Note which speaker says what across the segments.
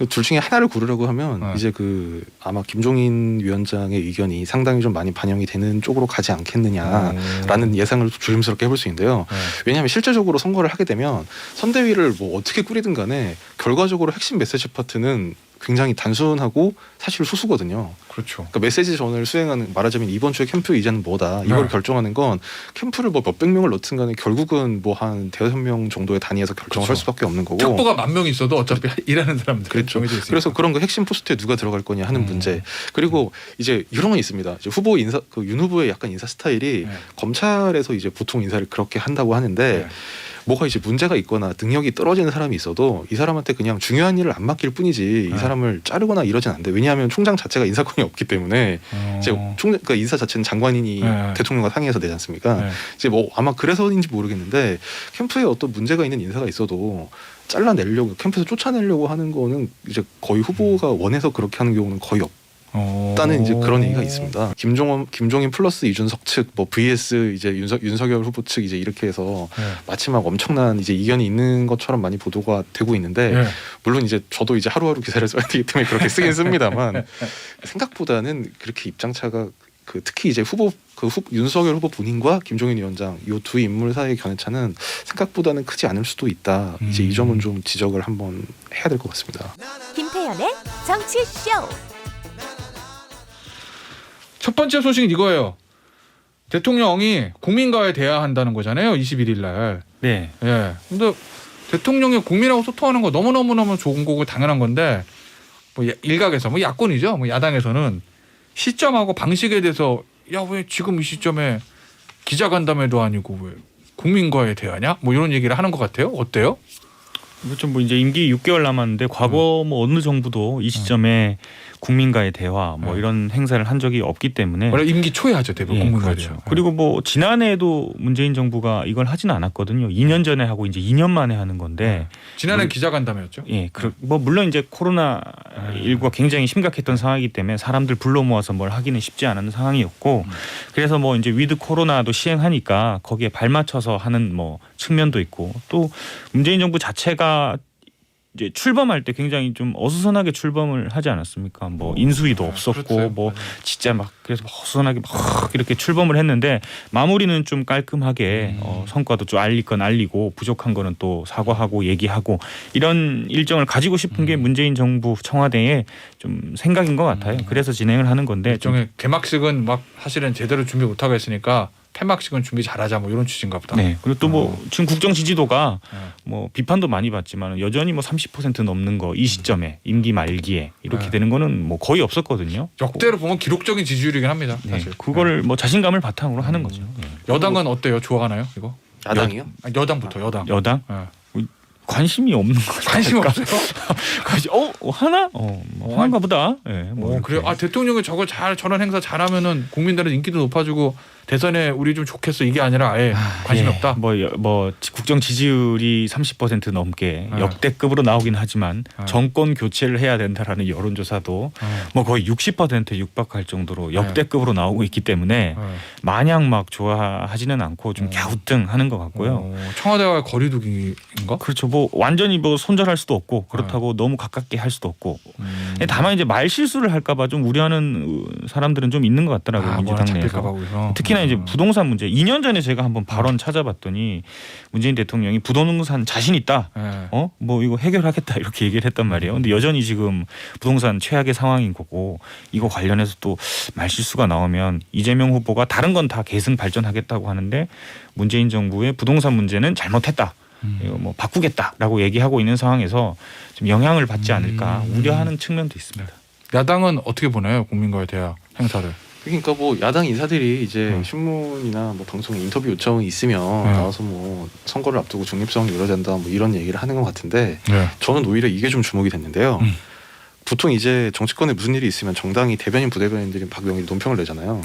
Speaker 1: 둘 중에 하나를 고르라고 하면
Speaker 2: 네.
Speaker 1: 이제 아마 김종인 위원장의 의견이 상당히 좀 많이 반영이 되는 쪽으로 가지 않겠느냐라는 예상을 조심스럽게 해볼 수 있는데요. 왜냐하면 실제적으로 선거를 하게 되면 선대위를 뭐 어떻게 꾸리든 간에 결과적으로 핵심 메시지 파트는 굉장히 단순하고 사실 소수거든요.
Speaker 2: 그렇죠.
Speaker 1: 그러니까 메시지 전을 수행하는, 말하자면 이번 주에 캠프 이제는 뭐다, 이걸
Speaker 2: 네.
Speaker 1: 결정하는 건 캠프를 뭐 몇백 명을 넣든 간에 결국은 뭐 한 대여섯 명 정도의 단위에서 결정을 할 수밖에 없는 거고.
Speaker 2: 척보가 10,000명 있어도 어차피 일하는 사람들.
Speaker 1: 그렇죠. 그래서 그런 거 핵심 포스트에 누가 들어갈 거냐 하는 문제. 그리고 이제 이런 건 있습니다. 이제 후보 인사, 윤 후보의 약간 인사 스타일이
Speaker 2: 네.
Speaker 1: 검찰에서 이제 보통 인사를 그렇게 한다고 하는데
Speaker 2: 네.
Speaker 1: 뭐가 이제 문제가 있거나 능력이 떨어지는 사람이 있어도 이 사람한테 그냥 중요한 일을 안 맡길 뿐이지 이 사람을 자르거나 이러진 안 돼. 왜냐하면 총장 자체가 인사권이 없기 때문에 이제 그러니까 인사 자체는 장관인이 대통령과 상의해서 내지 않습니까? 이제 뭐 아마 그래서인지 모르겠는데 캠프에 어떤 문제가 있는 인사가 있어도 잘라내려고, 캠프에서 쫓아내려고 하는 거는 이제 거의 후보가 원해서 그렇게 하는 경우는 거의 없다는 이제 그런 얘기가 있습니다. 김종인 플러스 이준석 측, 뭐 vs 이제 윤석열 후보 측 이제 이렇게 해서 마치 막 엄청난 이제 이견이 있는 것처럼 많이 보도가 되고 있는데 물론 이제 저도 이제 하루하루 기사를 써야 되기 때문에 그렇게 쓰긴 씁니다만 생각보다는 그렇게 입장차가 특히 이제 윤석열 후보 본인과 김종인 위원장 이 두 인물 사이의 견해차는 생각보다는 크지 않을 수도 있다. 이제 이 점은 좀 지적을 한번 해야 될 것 같습니다.
Speaker 3: 김태현의 정치쇼.
Speaker 2: 첫 번째 소식은 이거예요. 대통령이 국민과에 대화한다는 거잖아요. 21일 날.
Speaker 4: 네.
Speaker 2: 예. 근데 대통령이 국민하고 소통하는 거 너무너무 좋은 거고 당연한 건데 뭐 일각에서 뭐 야권이죠. 뭐 야당에서는 시점하고 방식에 대해서 야, 왜 지금 이 시점에 기자간담회도 아니고 왜 국민과의 대화냐? 뭐 이런 얘기를 하는 것 같아요. 어때요?
Speaker 4: 그렇죠. 뭐 이제 임기 6개월 남았는데 과거 뭐 어느 정부도 이 시점에 국민과의 대화 뭐 이런 행사를 한 적이 없기 때문에
Speaker 2: 원래 임기 초에 하죠, 대부분.
Speaker 4: 예,
Speaker 2: 국민과의
Speaker 4: 그렇죠.
Speaker 2: 대화.
Speaker 4: 그리고 뭐 지난해에도 문재인 정부가 이걸 하지는 않았거든요. 2년 전에 하고 이제 2년 만에 하는 건데
Speaker 2: 지난해 기자간담회였죠.
Speaker 4: 예, 뭐 물론 이제 코로나 19가 굉장히 심각했던 상황이기 때문에 사람들 불러 모아서 뭘 하기는 쉽지 않은 상황이었고 그래서 뭐 이제 위드 코로나도 시행하니까 거기에 발맞춰서 하는 뭐 측면도 있고 또 문재인 정부 자체가 이제 출범할 때 굉장히 좀 어수선하게 출범을 하지 않았습니까? 뭐 인수위도 없었고
Speaker 2: 그렇죠.
Speaker 4: 뭐 진짜 막 그래서 어수선하게 막 이렇게 출범을 했는데 마무리는 좀 깔끔하게 성과도 좀 알릴 건 알리고 부족한 거는 또 사과하고 얘기하고 이런 일정을 가지고 싶은 게 문재인 정부 청와대의 좀 생각인 것 같아요. 그래서 진행을 하는 건데
Speaker 2: 일종의 개막식은 막 사실은 제대로 준비 못하고 했으니까 폐막식은 준비 잘하자 뭐 이런 취지인가 보다.
Speaker 4: 네. 그리고 또 뭐 지금 국정 지지도가 뭐 비판도 많이 받지만 여전히 뭐 30% 넘는 거 이 시점에 임기 말기에 이렇게 되는 거는 뭐 거의 없었거든요.
Speaker 2: 역대로 보면 기록적인 지지율이긴 합니다. 사실.
Speaker 4: 네. 그걸 뭐 자신감을 바탕으로 하는 거죠. 네.
Speaker 2: 여당은 어때요? 좋아하나요? 이거?
Speaker 1: 야당이요?
Speaker 2: 여당부터 여당.
Speaker 4: 여당 관심이 없는 거죠.
Speaker 2: 관심 없어요?
Speaker 4: 하나? 뭐 하는가 보다. 네, 뭐
Speaker 2: 그래요. 대통령이 저런 행사 잘하면은 국민들의 인기도 높아지고 대선에 우리 좀 좋겠어 이게 아니라 아예 관심이 없다.
Speaker 4: 뭐 국정 지지율이 30% 넘게 역대급으로 나오긴 하지만 정권 교체를 해야 된다라는 여론조사도 뭐 거의 60%에 육박할 정도로 역대급으로 나오고 있기 때문에 마냥 막 좋아하지는 않고 좀 갸우뚱하는 것 같고요.
Speaker 2: 청와대와의 거리두기인가?
Speaker 4: 그렇죠. 뭐 완전히 뭐 손절할 수도 없고 그렇다고 너무 가깝게 할 수도 없고. 다만 이제 말 실수를 할까봐 좀 우려하는 사람들은 좀 있는 것 같더라고요. 민주당 내에서. 특히나 이제 부동산 문제. 2년 전에 제가 한번 발언 찾아봤더니 문재인 대통령이 부동산 자신 있다. 뭐 이거 해결하겠다 이렇게 얘기를 했단 말이에요. 근데 여전히 지금 부동산 최악의 상황인 거고 이거 관련해서 또 말실수가 나오면 이재명 후보가 다른 건 다 계승 발전하겠다고 하는데 문재인 정부의 부동산 문제는 잘못했다. 이거 뭐 바꾸겠다라고 얘기하고 있는 상황에서 좀 영향을 받지 않을까 우려하는 측면도 있습니다.
Speaker 2: 야당은 어떻게 보나요? 국민과의 대화 행사를.
Speaker 1: 그러니까 뭐 야당 인사들이 이제 신문이나 뭐 방송에 인터뷰 요청이 있으면 나와서 뭐 선거를 앞두고 중립성이 유러된다 뭐 이런 얘기를 하는 것 같은데 저는 오히려 이게 좀 주목이 됐는데요. 보통 이제 정치권에 무슨 일이 있으면 정당이 대변인 부대변인들이 박 명의 논평을 내잖아요.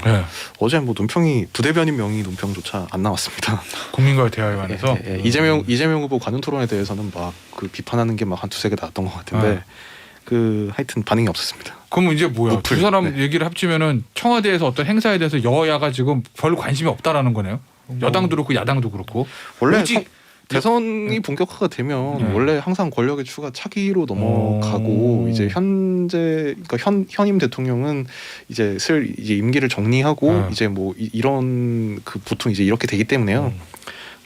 Speaker 1: 어제 뭐 논평이 부대변인 명의 논평조차 안 나왔습니다.
Speaker 2: 국민과의 대화에 관해서
Speaker 1: 이재명 후보 관훈 토론에 대해서는 막 비판하는 게 막 한 두세 개 나왔던 것 같은데 하여튼 반응이 없었습니다.
Speaker 2: 그럼 이제 뭐야? 두 사람 얘기를 합치면은 청와대에서 어떤 행사에 대해서 여야가 지금 별 관심이 없다라는 거네요. 여당도 그렇고 야당도 그렇고.
Speaker 1: 원래 대선이 본격화가 되면
Speaker 2: 네.
Speaker 1: 원래 항상 권력의 추가 차기로 넘어가고 이제 현재 그러니까 현임 대통령은 이제 이제 임기를 정리하고 이제 뭐 이런 그 보통 이제 이렇게 되기 때문에요.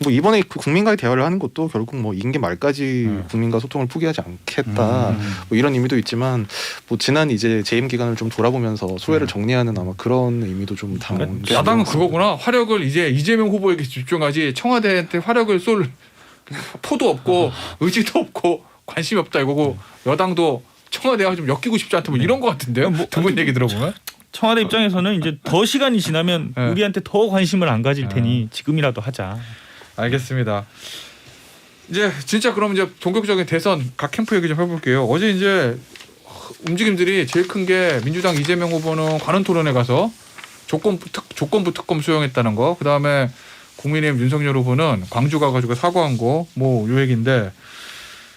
Speaker 1: 뭐 이번에 그 국민과의 대화를 하는 것도 결국 뭐 임기 말까지 국민과 소통을 포기하지 않겠다 뭐 이런 의미도 있지만 뭐 지난 이제 재임 기간을 좀 돌아보면서 소외를 정리하는 아마 그런 의미도 좀 담은 게
Speaker 2: 야당은
Speaker 1: 아닌가
Speaker 2: 그거구나. 화력을 이제 이재명 후보에게 집중하지 청와대한테 화력을 쏠 포도 없고 의지도 없고 관심이 없다 이거고 여당도 청와대와 좀 엮이고 싶지 않다 뭐 이런 거 같은데요. 뭐, 두 분 얘기 들어보면
Speaker 4: 청와대 입장에서는 이제 더 시간이 지나면
Speaker 2: 네.
Speaker 4: 우리한테 더 관심을 안 가질 테니 지금이라도 하자.
Speaker 2: 알겠습니다. 이제 진짜 그럼 이제 본격적인 대선 각 캠프 얘기 좀 해볼게요. 어제 이제 움직임들이 제일 큰 게 민주당 이재명 후보는 관훈 토론회 가서 조건부 특검 수용했다는 거. 그 다음에 국민의힘 윤석열 후보는 광주 가가지고 사과한 거. 뭐 요 얘기인데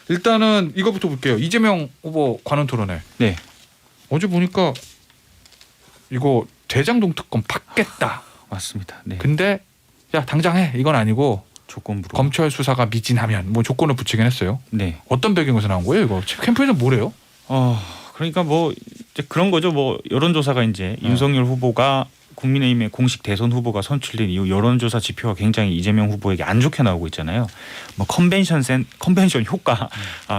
Speaker 2: 일단은 이거부터 볼게요. 이재명 후보 관훈 토론회.
Speaker 4: 네.
Speaker 2: 어제 보니까 이거 대장동 특검 받겠다.
Speaker 4: 맞습니다. 네.
Speaker 2: 근데 야 당장 해 이건 아니고
Speaker 4: 조건부로.
Speaker 2: 검찰 수사가 미진하면 뭐 조건을 붙이긴 했어요.
Speaker 4: 네.
Speaker 2: 어떤 배경에서 나온 거예요 이거? 캠프에서 뭐래요?
Speaker 4: 그러니까 뭐 이제 그런 거죠. 뭐 여론조사가 이제 윤석열 후보가 국민의힘의 공식 대선 후보가 선출된 이후 여론조사 지표가 굉장히 이재명 후보에게 안 좋게 나오고 있잖아요. 뭐 컨벤션 효과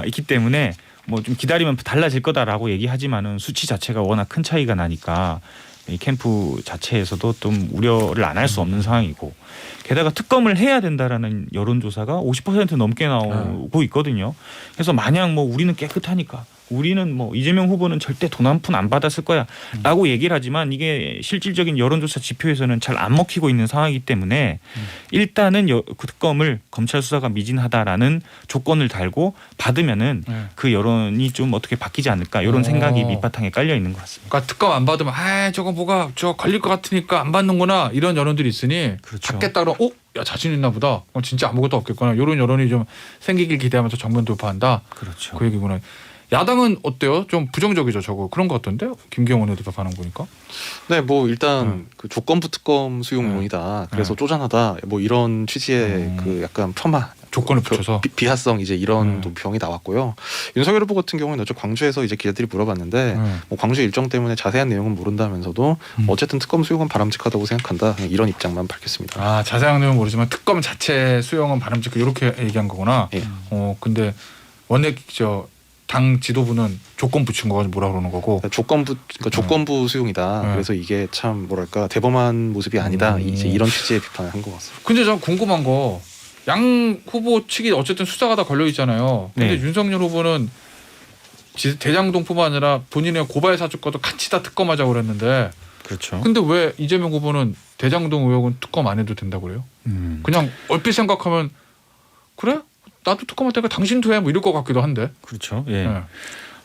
Speaker 4: 있기 때문에 뭐 좀 기다리면 달라질 거다라고 얘기하지만은 수치 자체가 워낙 큰 차이가 나니까 이 캠프 자체에서도 좀 우려를 안 할 수 없는 상황이고 게다가 특검을 해야 된다라는 여론조사가 50% 넘게 나오고 있거든요. 그래서 마냥 뭐 우리는 깨끗하니까 우리는 뭐 이재명 후보는 절대 돈 한 푼 안 받았을 거야라고 얘기를 하지만 이게 실질적인 여론조사 지표에서는 잘 안 먹히고 있는 상황이기 때문에 일단은 그 특검을 검찰 수사가 미진하다라는 조건을 달고 받으면은 그 여론이 좀 어떻게 바뀌지 않을까 이런 생각이 밑바탕에 깔려 있는 것 같습니다.
Speaker 2: 그러니까 특검 안 받으면 저거 뭐가 걸릴 것 같으니까 안 받는구나 이런 여론들이 있으니
Speaker 4: 그렇죠.
Speaker 2: 받겠다 그러면 야 자신 있나 보다. 진짜 아무것도 없겠구나. 이런 여론이 좀 생기길 기대하면서 정면 돌파한다.
Speaker 4: 그렇죠.
Speaker 2: 그 얘기구나. 야당은 어때요? 좀 부정적이죠, 저거. 그런 것 같던데? 김경원 의원도 반응 보니까.
Speaker 1: 네, 뭐 일단 그 조건부 특검 수용론이다. 그래서 쪼잔하다. 뭐 이런 취지의 그 약간 폄하
Speaker 2: 조건을 붙여서
Speaker 1: 비하성 이제 이런 논평이 나왔고요. 윤석열 후보 같은 경우는 어제 광주에서 이제 기자들이 물어봤는데 뭐 광주 일정 때문에 자세한 내용은 모른다면서도 어쨌든 특검 수용은 바람직하다고 생각한다. 이런 입장만 밝혔습니다.
Speaker 2: 자세한 내용은 모르지만 특검 자체 수용은 바람직하다 이렇게 얘기한 거구나.
Speaker 1: 예.
Speaker 2: 근데 원내 당 지도부는 조건 붙인 거가 뭐라 그러는 거고.
Speaker 1: 조건부 수용이다. 그래서 이게 참 뭐랄까 대범한 모습이 아니다. 이제 이런 취지의 비판을 한 것 같습니다.
Speaker 2: 근데 전 궁금한 거 양 후보 측이 어쨌든 수사가 다 걸려 있잖아요. 근데
Speaker 4: 네.
Speaker 2: 윤석열 후보는 대장동뿐만 아니라 본인의 고발 사주과도 같이 다 특검하자고 그랬는데.
Speaker 4: 그렇죠.
Speaker 2: 근데 왜 이재명 후보는 대장동 의혹은 특검 안 해도 된다고 그래요? 그냥 얼핏 생각하면 그래? 나도 특검할 때가 당신도 해 뭐 이럴 것 같기도 한데.
Speaker 4: 그렇죠. 예.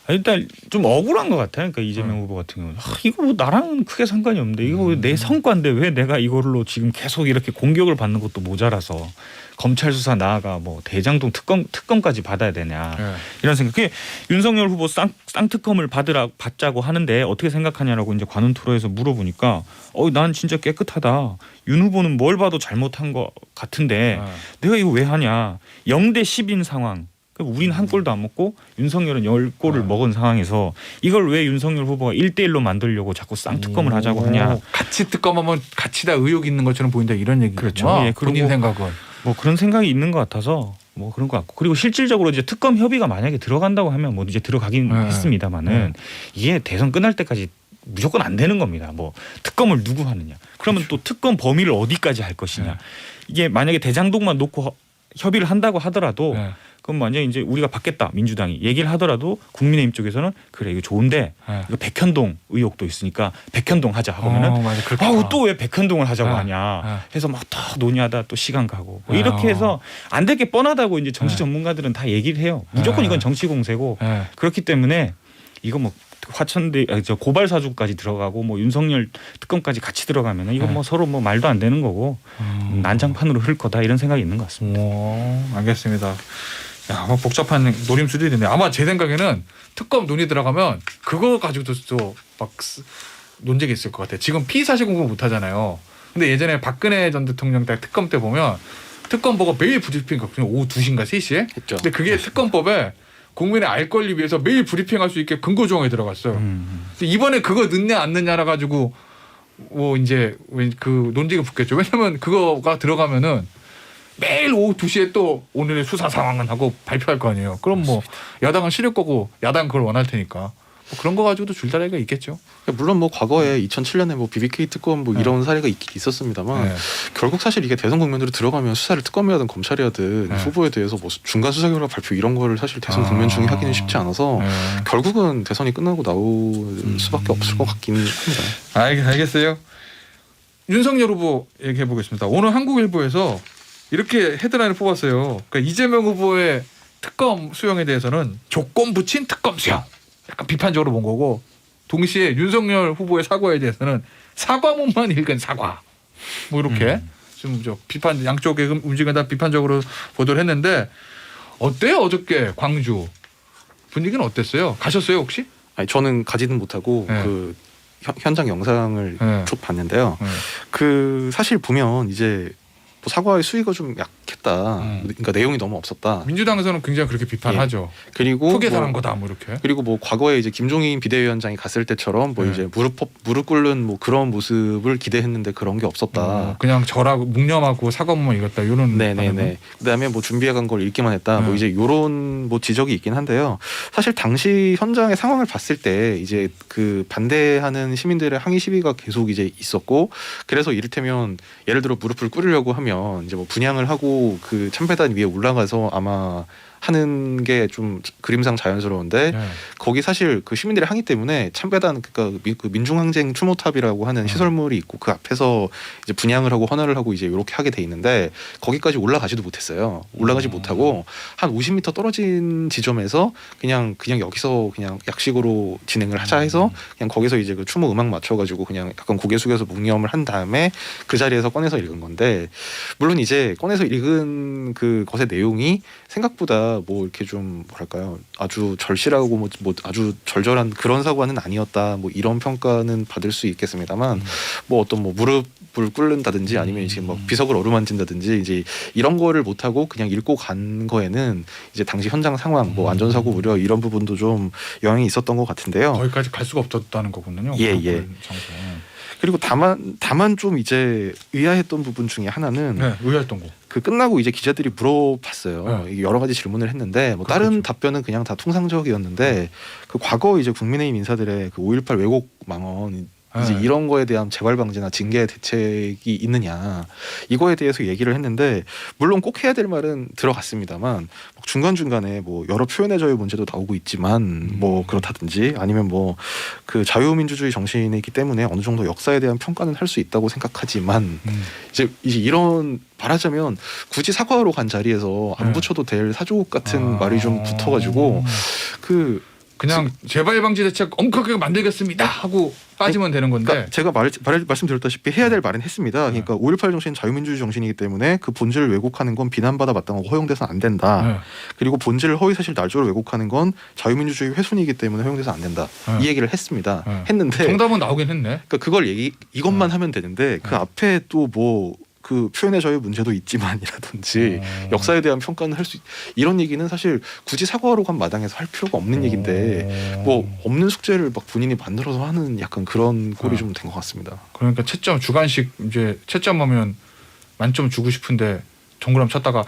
Speaker 4: 일단 좀 억울한 것 같아요. 그러니까 이재명 후보 같은 경우는 이거 뭐 나랑은 크게 상관이 없는데 이거 내 성과인데 왜 내가 이걸로 지금 계속 이렇게 공격을 받는 것도 모자라서 검찰 수사 나아가 뭐 대장동 특검까지 받아야 되냐 이런 생각. 그게 윤석열 후보 쌍특검을 받자고 하는데 어떻게 생각하냐라고 이제 관훈 토론에서 물어보니까 난 진짜 깨끗하다. 윤 후보는 뭘 봐도 잘못한 것 같은데 내가 이거 왜 하냐. 0대 10인 상황. 우린 한 골도 안 먹고 윤석열은 10골을 먹은 상황에서 이걸 왜 윤석열 후보가 1대1로 만들려고 자꾸 쌍특검을 하자고 하냐.
Speaker 2: 같이 특검하면 같이 다 의혹이 있는 것처럼 보인다 이런 얘기죠.
Speaker 4: 그렇죠. 예,
Speaker 2: 본인 생각은.
Speaker 4: 뭐 그런 생각이 있는 것 같아서 뭐 그런 것 같고 그리고 실질적으로 이제 특검 협의가 만약에 들어간다고 하면 뭐 이제 들어가긴 했습니다만은 이게 대선 끝날 때까지 무조건 안 되는 겁니다. 뭐 특검을 누구 하느냐. 그러면 또 특검 범위를 어디까지 할 것이냐. 이게 만약에 대장동만 놓고 협의를 한다고 하더라도 그럼 만약에 이제 우리가 받겠다 민주당이 얘기를 하더라도 국민의힘 쪽에서는 그래 이거 좋은데 이거 백현동 의혹도 있으니까 백현동 하자 하면은 또 왜 백현동을 하자고 하냐 해서 막 더 논의하다 또 시간 가고 뭐 이렇게 해서 안 될 게 뻔하다고 이제 정치 전문가들은 다 얘기를 해요. 무조건 이건 정치 공세고 그렇기 때문에 이거 뭐 고발 사주까지 들어가고 뭐 윤석열 특검까지 같이 들어가면은 이건 뭐 서로 뭐 말도 안 되는 거고 난장판으로 흐를 거다 이런 생각이 있는 것 같습니다.
Speaker 2: 알겠습니다. 야, 뭐 복잡한 노림수들이 있네. 아마 제 생각에는 특검 논의 들어가면 그거 가지고도 또 막 논쟁이 있을 것 같아요. 지금 피의 사실 공부 못 하잖아요. 근데 예전에 박근혜 전 대통령 때 특검 때 보면 특검법가 매일 브리핑 했거든요. 오후 2시인가 3시에.
Speaker 1: 했죠.
Speaker 2: 근데 그게 특검법에 국민의 알 권리 위해서 매일 브리핑할 수 있게 근거 조항에 들어갔어요. 근데 이번에 그거 넣냐 안 넣냐라 가지고 뭐 이제 그 논쟁이 붙겠죠. 왜냐면 그거가 들어가면은 매일 오후 2시에 또 오늘의 수사 상황은 하고 발표할 거 아니에요. 그럼 뭐 야당은 싫을 거고 야당 그걸 원할 테니까 뭐 그런 거 가지고도 줄다리기가 있겠죠.
Speaker 1: 물론 뭐 과거에 2007년에 뭐 BBK 특검 뭐
Speaker 2: 네.
Speaker 1: 이런 사례가 있긴 있었습니다만
Speaker 2: 네.
Speaker 1: 결국 사실 이게 대선 국면으로 들어가면 수사를 특검이라든 검찰이라든
Speaker 2: 네.
Speaker 1: 후보에 대해서 뭐 중간 수사 결과 발표 이런 거를 사실 대선 국면 중에 하기는 쉽지 않아서
Speaker 2: 네.
Speaker 1: 결국은 대선이 끝나고 나올 수밖에 없을 것 같긴 합니다.
Speaker 2: 알겠어요. 윤석열 후보 얘기해 보겠습니다. 오늘 한국일보에서 이렇게 헤드라인을 뽑았어요. 그러니까 이재명 후보의 특검 수용에 대해서는 조건 붙인 특검 수용. 약간 비판적으로 본 거고 동시에 윤석열 후보의 사과에 대해서는 사과문만 읽은 사과. 뭐 이렇게 좀 저 비판 양쪽의 움직임을 다 비판적으로 보도를 했는데 어때요? 어저께 광주 분위기는 어땠어요? 가셨어요 혹시?
Speaker 1: 아니 저는 가지는 못하고
Speaker 2: 네.
Speaker 1: 그 현장 영상을
Speaker 2: 네.
Speaker 1: 쭉 봤는데요.
Speaker 2: 네.
Speaker 1: 그 사실 보면 이제 뭐 사과의 수위가 좀 약했다.
Speaker 2: 음.
Speaker 1: 그러니까 내용이 너무 없었다.
Speaker 2: 민주당에서는 굉장히 그렇게 비판하죠.
Speaker 1: 그리고
Speaker 2: 포개당한 거다 뭐 이렇게.
Speaker 1: 그리고 뭐 과거에 이제 김종인 비대위원장이 갔을 때처럼 뭐
Speaker 2: 네.
Speaker 1: 이제 무릎 꿇는 뭐 그런 모습을 기대했는데 그런 게 없었다.
Speaker 2: 그냥 절하고 묵념하고 사과문만 읽었다 이런.
Speaker 1: 네네네. 그다음에 뭐 준비해간 걸 읽기만 했다. 뭐 이제 요런 뭐 지적이 있긴 한데요. 사실 당시 현장의 상황을 봤을 때 이제 그 반대하는 시민들의 항의 시위가 계속 이제 있었고 그래서 이를테면 예를 들어 무릎을 꿇으려고 하면 이제 뭐 분향을 하고 그 참배단 위에 올라가서 아마 하는 게 좀 그림상 자연스러운데
Speaker 2: 네.
Speaker 1: 거기 사실 그 시민들의 항의 때문에 참배단 그러니까 그 민중항쟁 추모탑이라고 하는 시설물이 있고 그 앞에서 이제 분향을 하고 헌화를 하고 이제 이렇게 하게 돼 있는데 거기까지 올라가지도 못했어요. 올라가지 못하고 한 50m 떨어진 지점에서 그냥 여기서 그냥 약식으로 진행을 하자 해서 그냥 거기서 이제 그 추모 음악 맞춰가지고 그냥 약간 고개 숙여서 묵념을 한 다음에 그 자리에서 꺼내서 읽은 건데 물론 이제 꺼내서 읽은 그 것의 내용이 생각보다 뭐 이렇게 좀 뭐랄까요 아주 절실하고 뭐 아주 절절한 그런 사과는 아니었다 뭐 이런 평가는 받을 수 있겠습니다만 뭐 어떤 뭐 무릎을 꿇는다든지 아니면 이제 뭐 비석을 어루만진다든지 이제 이런 거를 못 하고 그냥 읽고 간 거에는 이제 당시 현장 상황 뭐 안전사고 우려 이런 부분도 좀 영향이 있었던 것 같은데요.
Speaker 2: 거기까지 갈 수가 없었다는 거군요.
Speaker 1: 예.
Speaker 2: 장소에.
Speaker 1: 그리고 다만 좀 이제 의아했던 부분 중에 하나는
Speaker 2: 네, 의아했던 거.
Speaker 1: 그 끝나고 이제 기자들이 물어봤어요.
Speaker 2: 네.
Speaker 1: 이게 여러 가지 질문을 했는데 뭐 다른
Speaker 2: 그렇죠.
Speaker 1: 답변은 그냥 다 통상적이었는데 그 과거 이제 국민의힘 인사들의 그 5.18 왜곡 망언 이제
Speaker 2: 네.
Speaker 1: 이런 거에 대한 재발 방지나 징계 대책이 있느냐 이거에 대해서 얘기를 했는데 물론 꼭 해야 될 말은 들어갔습니다만 중간 중간에 뭐 여러 표현의 자유 문제도 나오고 있지만 뭐 그렇다든지 아니면 뭐 그 자유민주주의 정신이기 때문에 어느 정도 역사에 대한 평가는 할 수 있다고 생각하지만 이제 이런 말하자면 굳이 사과하러 간 자리에서 안
Speaker 2: 네.
Speaker 1: 붙여도 될 사조국 같은 말이 좀 붙어가지고
Speaker 2: 그냥 재발 방지 대책 엄격하게 만들겠습니다 하고 빠지면 되는 건데.
Speaker 1: 그러니까 제가 말씀드렸다시피 해야 될 말은 했습니다. 그러니까 5.18 정신은 자유민주주의 정신이기 때문에 그 본질을 왜곡하는 건 비난받아 마땅하고 허용돼서는 안 된다.
Speaker 2: 네.
Speaker 1: 그리고 본질을 허위사실 날조로 왜곡하는 건 자유민주주의 훼손이기 때문에 허용돼서 안 된다.
Speaker 2: 네.
Speaker 1: 이 얘기를 했습니다.
Speaker 2: 네.
Speaker 1: 했는데
Speaker 2: 정답은 나오긴 했네.
Speaker 1: 그러니까 그걸 이것만 하면 되는데 그 앞에 또 뭐 그 표현의 자유 문제도 있지만이라든지 역사에 대한 평가는 할 수 이런 얘기는 사실 굳이 사과하러 간 마당에서 할 필요가 없는 얘기인데 뭐 없는 숙제를 막 본인이 만들어서 하는 약간 그런 꼴이 좀 된 것 같습니다.
Speaker 2: 그러니까 채점 주관식 이제 채점하면 만점 주고 싶은데 동그라미 쳤다가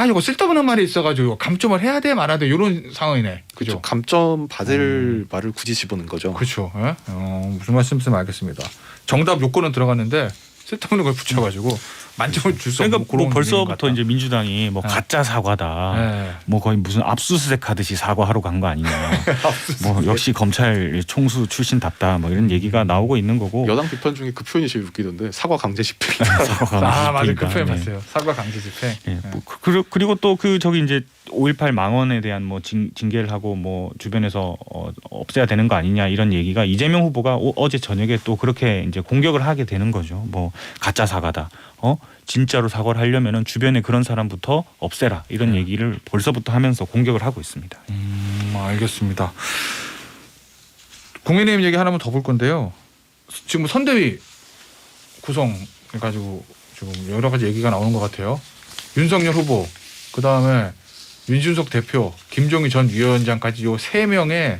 Speaker 2: 이거 쓸데없는 말이 있어가지고 감점을 해야 돼 말아야 돼 이런 상황이네.
Speaker 1: 그렇죠. 감점 받을 말을 굳이 집어넣은 거죠.
Speaker 2: 그렇죠. 예? 무슨 말씀인지 알겠습니다. 정답 요건은 들어갔는데 쓸데없는 걸 붙여가지고 만점을 줄 수 없는
Speaker 4: 그러니까 뭐 벌써부터 이제 민주당이 뭐
Speaker 2: 네.
Speaker 4: 가짜 사과다.
Speaker 2: 네.
Speaker 4: 뭐 거의 무슨 압수수색 하듯이 사과하러 간 거 아니냐. 뭐 역시 검찰 총수 출신답다. 뭐 이런 얘기가 나오고 있는 거고.
Speaker 1: 여당 비판 중에 그 표현이 제일 웃기던데 사과 강제 집행.
Speaker 2: 맞아요. 그 표현
Speaker 4: 네.
Speaker 2: 봤어요. 사과 강제 집행.
Speaker 4: 예, 뭐 그리고 또 그 저기 이제 5.18 망언에 대한 뭐 징계를 하고 뭐 주변에서 없애야 되는 거 아니냐 이런 얘기가 이재명 후보가 어제 저녁에 또 그렇게 이제 공격을 하게 되는 거죠. 뭐 가짜 사과다. 진짜로 사과를 하려면은 주변에 그런 사람부터 없애라 이런 얘기를 벌써부터 하면서 공격을 하고 있습니다.
Speaker 2: 알겠습니다. 국민의힘 얘기 하나만 더 볼 건데요. 지금 선대위 구성해가지고 지금 여러 가지 얘기가 나오는 것 같아요. 윤석열 후보, 그 다음에 윤준석 대표, 김종인 전 위원장까지 요 3명의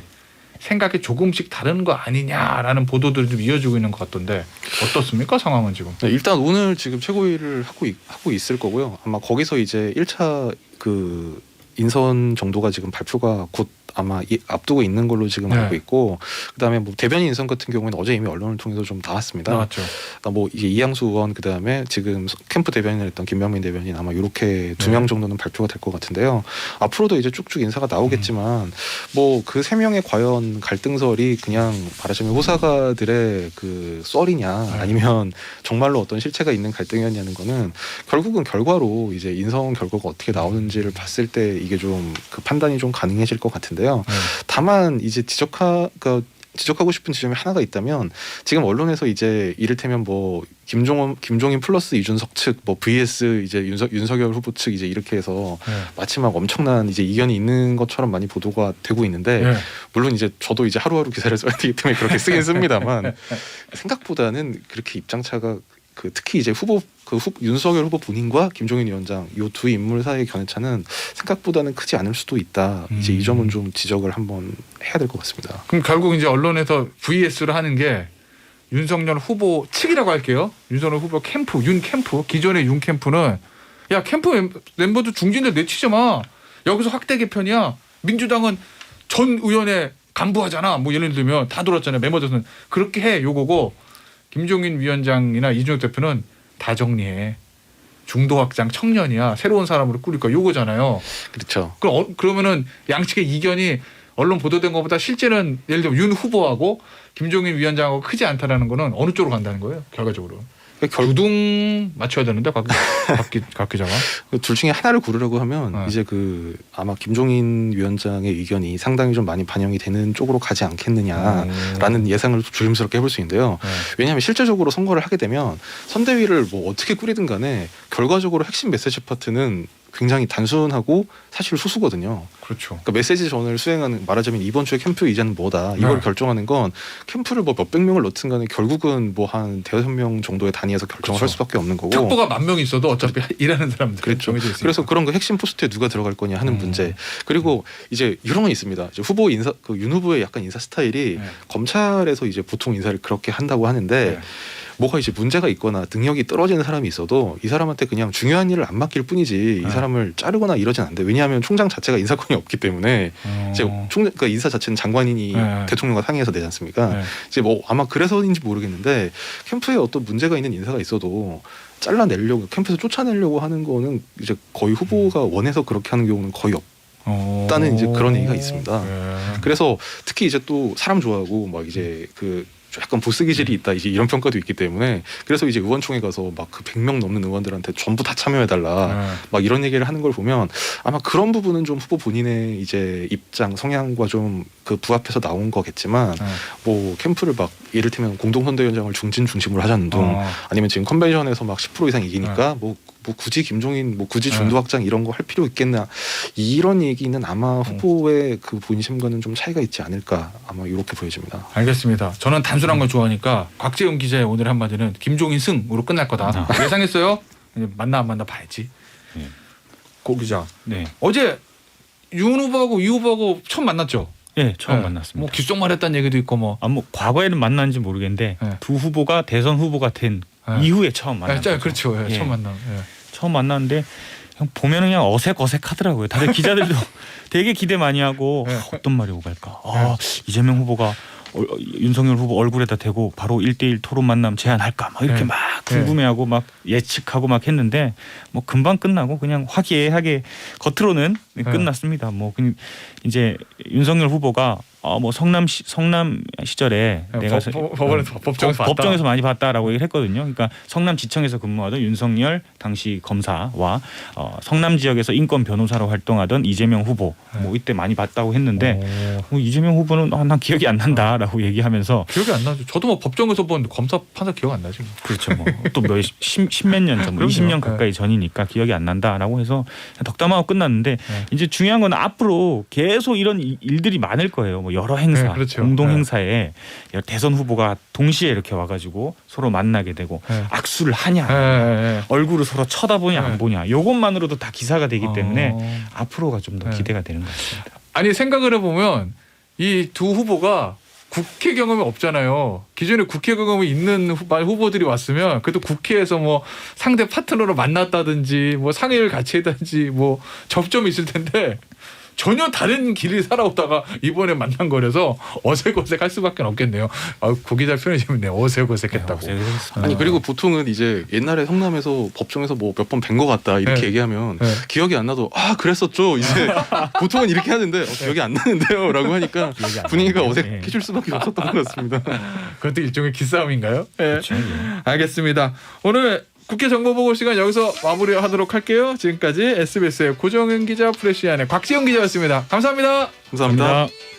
Speaker 2: 생각이 조금씩 다른 거 아니냐라는 보도들이 좀 이어지고 있는 것 같던데 어떻습니까 상황은 지금?
Speaker 1: 네, 일단 오늘 지금 최고위를 하고 있을 거고요. 아마 거기서 이제 1차 그 인선 정도가 지금 발표가 곧 아마 앞두고 있는 걸로 지금 알고 있고, 그다음에 뭐 대변인 인선 같은 경우에는 어제 이미 언론을 통해서 좀 나왔습니다.
Speaker 2: 나왔죠.
Speaker 1: 뭐 이제 이양수 의원, 그다음에 지금 캠프 대변인을 했던 김병민 대변인, 아마 이렇게 2명 정도는 발표가 될 것 같은데요. 앞으로도 이제 쭉쭉 인사가 나오겠지만 뭐 그 3명의 과연 갈등설이 그냥 말하자면 호사가들의 그 썰이냐 아니면 정말로 어떤 실체가 있는 갈등이었냐는 거는 결국은 결과로 이제 인선 결과가 어떻게 나오는지를 봤을 때 이게 좀 그 판단이 좀 가능해질 것 같은데요. 다만 이제 지적하고 싶은 지점이 하나가 있다면, 지금 언론에서 이제 이를테면 뭐 김종인 플러스 이준석 측 뭐 vs 이제 윤석열 후보 측 이제 이렇게 해서 마치 막 엄청난 이제 이견이 있는 것처럼 많이 보도가 되고 있는데, 물론 이제 저도 이제 하루하루 기사를 써야 되기 때문에 그렇게 쓰긴 씁니다만 생각보다는 그렇게 입장차가 그 특히 이제 윤석열 후보 본인과 김종인 위원장 이 두 인물 사이의 견해차는 생각보다는 크지 않을 수도 있다. 이제 이 점은 좀 지적을 한번 해야 될 것 같습니다.
Speaker 2: 그럼 결국 이제 언론에서 VS를 하는 게 윤석열 후보 측이라고 할게요. 윤석열 후보 캠프, 윤 캠프, 기존의 윤 캠프는 야 캠프 멤버들 중진들 내치지 마. 여기서 확대 개편이야. 민주당은 전 의원의 간부하잖아. 뭐 예를 들면 다 들었잖아요. 멤버들은 그렇게 해 요거고, 김종인 위원장이나 이준석 대표는 다 정리해. 중도 확장 청년이야. 새로운 사람으로 꾸릴 거야. 요거잖아요.
Speaker 1: 그렇죠.
Speaker 2: 그러면은 양측의 이견이 언론 보도된 것보다 실제는 예를 들면 윤 후보하고 김종인 위원장하고 크지 않다라는 거는 어느 쪽으로 간다는 거예요? 결과적으로. 두둥 맞춰야 되는데 각 기자가
Speaker 1: 둘 중에 하나를 고르려고 하면 이제 그 아마 김종인 위원장의 의견이 상당히 좀 많이 반영이 되는 쪽으로 가지 않겠느냐라는 예상을 조심스럽게 해볼 수 있는데요. 왜냐하면 실제적으로 선거를 하게 되면 선대위를 뭐 어떻게 꾸리든 간에 결과적으로 핵심 메시지 파트는 굉장히 단순하고 사실 소수거든요.
Speaker 2: 그렇죠.
Speaker 1: 그러니까 메시지 전을 수행하는, 말하자면 이번 주에 캠프 이제는 뭐다 이걸 결정하는 건 캠프를 뭐 몇백 명을 넣든 간에 결국은 뭐 한 대여섯 명 정도의 단위에서 결정을 할 수밖에 없는 거고,
Speaker 2: 척보가 10,000명 있어도 어차피 일하는 사람들
Speaker 1: 그렇죠. 그래서 그런 거 핵심 포스트에 누가 들어갈 거냐 하는 문제. 그리고 이제 이런 건 있습니다. 이제 후보 인사, 그 윤 후보의 약간 인사 스타일이 검찰에서 이제 보통 인사를 그렇게 한다고 하는데 뭐가 이제 문제가 있거나 능력이 떨어지는 사람이 있어도 이 사람한테 그냥 중요한 일을 안 맡길 뿐이지 이 사람을 자르거나 이러진 안 돼. 왜냐하면 총장 자체가 인사권이 없기 때문에 이제 그러니까 인사 자체는 장관인이 대통령과 상의해서 내지 않습니까? 이제 뭐 아마 그래서인지 모르겠는데 캠프에 어떤 문제가 있는 인사가 있어도 잘라내려고, 캠프에서 쫓아내려고 하는 거는 이제 거의 후보가 원해서 그렇게 하는 경우는 거의 없다는 이제 그런 얘기가 있습니다. 그래서 특히 이제 또 사람 좋아하고 막 이제 그 약간 보스 기질이 있다 이제 이런 평가도 있기 때문에, 그래서 이제 의원총회 가서 막 그 100명 넘는 의원들한테 전부 다 참여해달라 막 이런 얘기를 하는 걸 보면 아마 그런 부분은 좀 후보 본인의 이제 입장 성향과 좀 그 부합해서 나온 거겠지만 뭐 캠프를 막 이를테면 공동선대위원장을 중진 중심으로 하자는 둥, 아니면 지금 컨벤션에서 막 10% 이상 이기니까 뭐 굳이 김종인 뭐 굳이 중도 확장 이런 거 할 필요 있겠나, 이런 얘기는 아마 후보의 그 본심과는 좀 차이가 있지 않을까, 아마 이렇게 보여집니다.
Speaker 2: 알겠습니다. 저는 단순한 걸 좋아하니까 곽재용 기자의 오늘 한마디는 김종인 승으로 끝날 거다. 예상했어요? 만나 안 만나 봐야지. 고 기자.
Speaker 4: 네.
Speaker 2: 어제 윤 후보하고 이 후보하고 처음 만났죠?
Speaker 4: 네, 처음 만났습니다.
Speaker 2: 뭐 귓속말했다는 얘기도 있고 뭐.
Speaker 4: 뭐 과거에는 만났는지 모르겠는데 두 후보가 대선 후보가 된 이후에 처음 만났죠.
Speaker 2: 그렇죠. 처음 만나.
Speaker 4: 처음 만났는데 보면은 그냥 어색하더라고요. 다들 기자들도 되게 기대 많이 하고 어떤 말이 오갈까. 이재명 후보가 윤석열 후보 얼굴에다 대고 바로 1대1 토론 만남 제안할까 막 이렇게 막 궁금해하고 막 예측하고 막 했는데 뭐 금방 끝나고 그냥 화기애애하게 겉으로는 끝났습니다. 뭐 이제 윤석열 후보가 뭐 성남 시절에 내가 법정에서 많이 봤다라고 얘기를 했거든요. 그러니까 성남지청에서 근무하던 윤석열 당시 검사와 성남 지역에서 인권 변호사로 활동하던 이재명 후보 뭐 이때 많이 봤다고 했는데 이재명 후보는 난 기억이 안 난다라고 얘기하면서.
Speaker 2: 기억이 안 나죠. 저도 뭐 법정에서 본 검사 판사 기억 안 나지.
Speaker 4: 그렇죠. 뭐 또 십몇 년 전, 20년 가까이 전이니까 기억이 안 난다라고 해서 덕담하고 끝났는데 이제 중요한 건 앞으로 계속 이런 일들이 많을 거예요. 뭐 뭐 여러 행사,
Speaker 2: 네, 그렇죠.
Speaker 4: 공동
Speaker 2: 네.
Speaker 4: 행사에 대선 후보가 동시에 이렇게 와가지고 서로 만나게 되고
Speaker 2: 네.
Speaker 4: 악수를 하냐,
Speaker 2: 네.
Speaker 4: 얼굴을 서로 쳐다보냐
Speaker 2: 네.
Speaker 4: 안 보냐, 이것만으로도 다 기사가 되기 때문에
Speaker 2: 어.
Speaker 4: 앞으로가 좀 더
Speaker 2: 네.
Speaker 4: 기대가 되는 것 같습니다.
Speaker 2: 아니 생각을 해보면 이 두 후보가 국회 경험이 없잖아요. 기존에 국회 경험이 있는 후보들이 왔으면 그래도 국회에서 뭐 상대 파트너로 만났다든지 뭐 상의를 같이 했다든지 뭐 접점이 있을 텐데 전혀 다른 길을 살아오다가 이번에 만난 거라서 어색어색할 수밖에 없겠네요. 고 기자 표현이 재밌네요. 어색어색했다고.
Speaker 1: 아니 그리고 보통은 이제 옛날에 성남에서 법정에서 뭐 몇 번 뵌 것 같다 이렇게
Speaker 2: 네.
Speaker 1: 얘기하면
Speaker 2: 네.
Speaker 1: 기억이 안 나도 그랬었죠. 이제 보통은 이렇게 하는데 기억이 안 나는데요라고 하니까 분위기가 어색해질 수밖에 없었던 것 같습니다.
Speaker 2: 그것도 일종의 기싸움인가요? 네.
Speaker 4: 그렇죠. 예.
Speaker 2: 알겠습니다. 오늘 국회 정보보고 시간 여기서 마무리하도록 할게요. 지금까지 SBS의 고정은 기자, 프레시안의 곽지영 기자였습니다. 감사합니다.
Speaker 1: 감사합니다.
Speaker 4: 감사합니다.